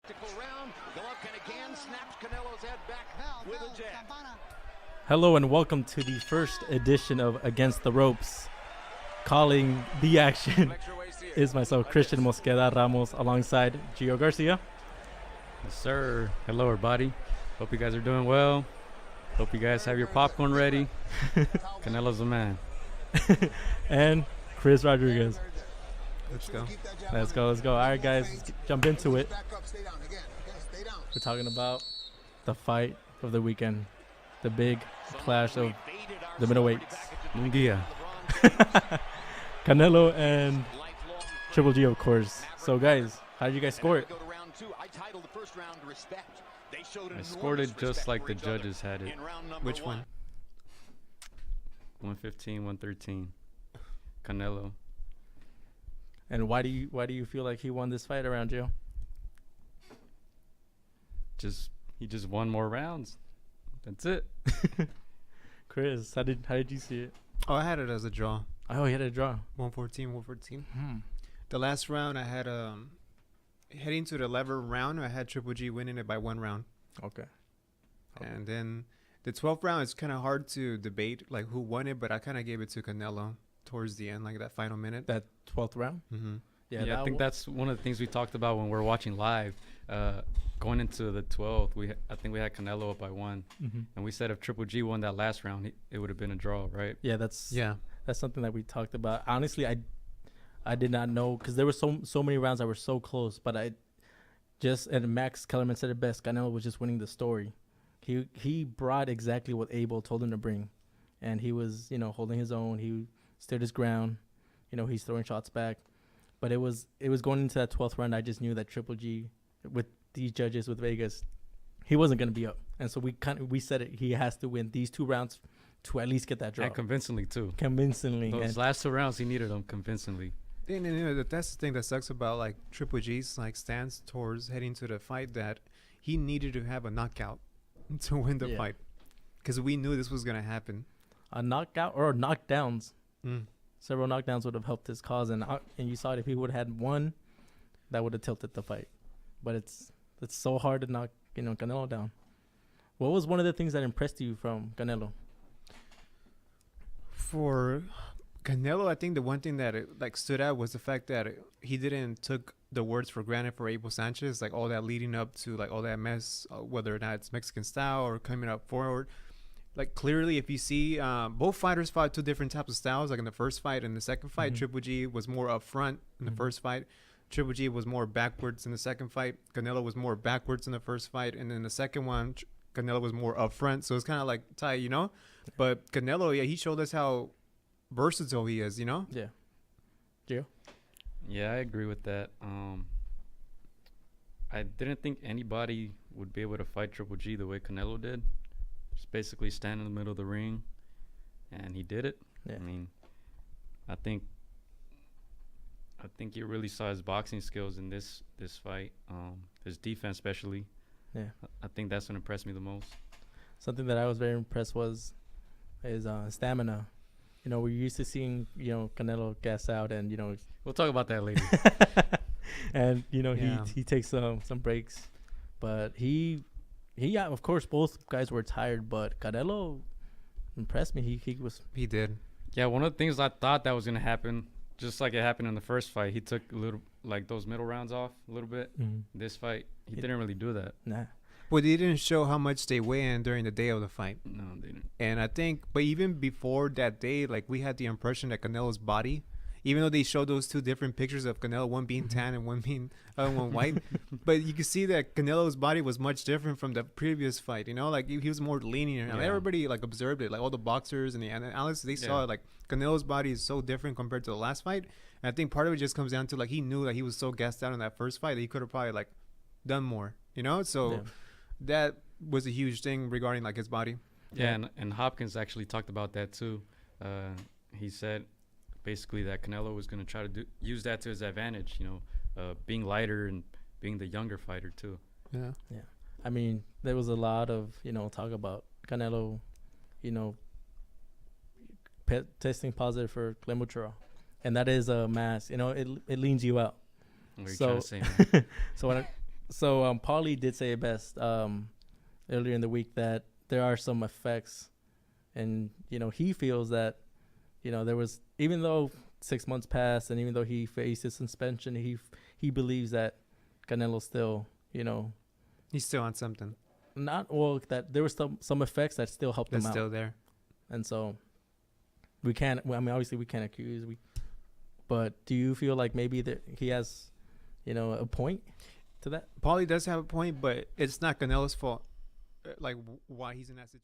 Round. Golovkin again snaps Canelo's head back with a jab. Hello and welcome to the first edition of Against the Ropes. Calling the action is myself, Christian Mosqueda Ramos, alongside Gio Garcia. Yes, sir. Hello, everybody. Hope you guys are doing well. Hope you guys have your popcorn ready. Canelo's the man. And Chris Rodriguez. Let's go. Let's go. All right, guys, let's jump into it. We're talking about the fight of the weekend, the big clash of the middleweights. Yeah. Canelo and Triple G, of course. So, guys, how did you guys score it? I scored it just like the judges had it. Which one? 115, 113. Canelo. And why do you feel like he won this fight around Gio? He just won more rounds. That's it. Chris, how did you see it? Oh, I had it as a draw. Oh, he had a draw. 114. The last round I had heading to the 11th round, I had Triple G winning it by 1 round. Okay. And then the 12th round is kind of hard to debate like who won it, but I kind of gave it to Canelo towards the end, like that final minute. That 12th round? Mm-hmm. Yeah, I think that's one of the things we talked about when we're watching live. Going into the 12th, I think we had Canelo up by 1. Mm-hmm. And we said if Triple G won that last round, it would have been a draw, right? Yeah, that's Yeah. something that we talked about. Honestly, I did not know because there were so many rounds that were so close, but and Max Kellerman said it best. Canelo was just winning the story. He brought exactly what Abel told him to bring, and he was holding his own. He stood his ground. He's throwing shots back, but it was going into that 12th round. I just knew that Triple G with these judges with Vegas, he wasn't going to be up, and so we said it. He has to win these 2 rounds to at least get that draw. And convincingly too. Convincingly. Last 2 rounds, he needed them convincingly. And that's the thing that sucks about like Triple G's like stance towards heading to the fight, that he needed to have a knockout to win the fight, because we knew this was gonna happen. A knockout or knockdowns. Mm. Several knockdowns would have helped his cause, and you saw it. If he would have had 1, that would have tilted the fight. But it's so hard to knock Canelo down. What was one of the things that impressed you from Canelo? For Canelo, I think the one thing that stood out was the fact that he didn't took the words for granted for Abel Sanchez, like all that leading up to like all that mess, whether or not it's Mexican style or coming up forward. Like clearly, if you see, both fighters fought 2 different types of styles. Like in the first fight and the second fight, Mm-hmm. Triple G was more up front in the first fight. Triple G was more backwards in the second fight. Canelo was more backwards in the first fight, and then the second one, Canelo was more up front. So it's kind of like tight, But Canelo, he showed us how versatile he is, Yeah. Gio? Yeah, I agree with that. I didn't think anybody would be able to fight Triple G the way Canelo did. Just basically stand in the middle of the ring, and he did it. Yeah. I mean, I think you really saw his boxing skills in this fight. His defense, especially. Yeah. I think that's what impressed me the most. Something that I was very impressed was his stamina. We're used to seeing Canelo gas out, and We'll talk about that later. and he takes some breaks, but he of course both guys were tired, but Canelo impressed me. He did. Yeah, one of the things I thought that was gonna happen, just like it happened in the first fight, he took a little, like those middle rounds off a little bit. Mm-hmm. This fight, he didn't really do that. Nah. Well, they didn't show how much they weigh in during the day of the fight. No, they didn't. And I think, but even before that day, like we had the impression that Canelo's body, even though they showed those 2 different pictures of Canelo, one being tan and one being one white, but you could see that Canelo's body was much different from the previous fight. Like he was more leaning. And everybody like observed it, like all the boxers and the analysts, they saw it, like Canelo's body is so different compared to the last fight. And I think part of it just comes down to like he knew that he was so gassed out in that first fight that he could have probably like done more. So that was a huge thing regarding like his body. Yeah, and Hopkins actually talked about that too. He said basically that Canelo was going to try to use that to his advantage, being lighter and being the younger fighter too. Yeah. I mean, there was a lot of talk about Canelo, testing positive for clenbuterol, and that is a mass. It leans you out. What are you So- trying to say, man? So So Paulie did say it best earlier in the week that there are some effects, and he feels that there was, even though 6 months passed and even though he faced his suspension, he believes that Canelo still He's still on something not well, that there was some effects that still helped him that's out, still there. and so we can't. I mean, obviously we can't accuse. But do you feel like maybe that he has a point to that? Paulie does have a point, but it's not Canelo's fault. Like why he's in that situation.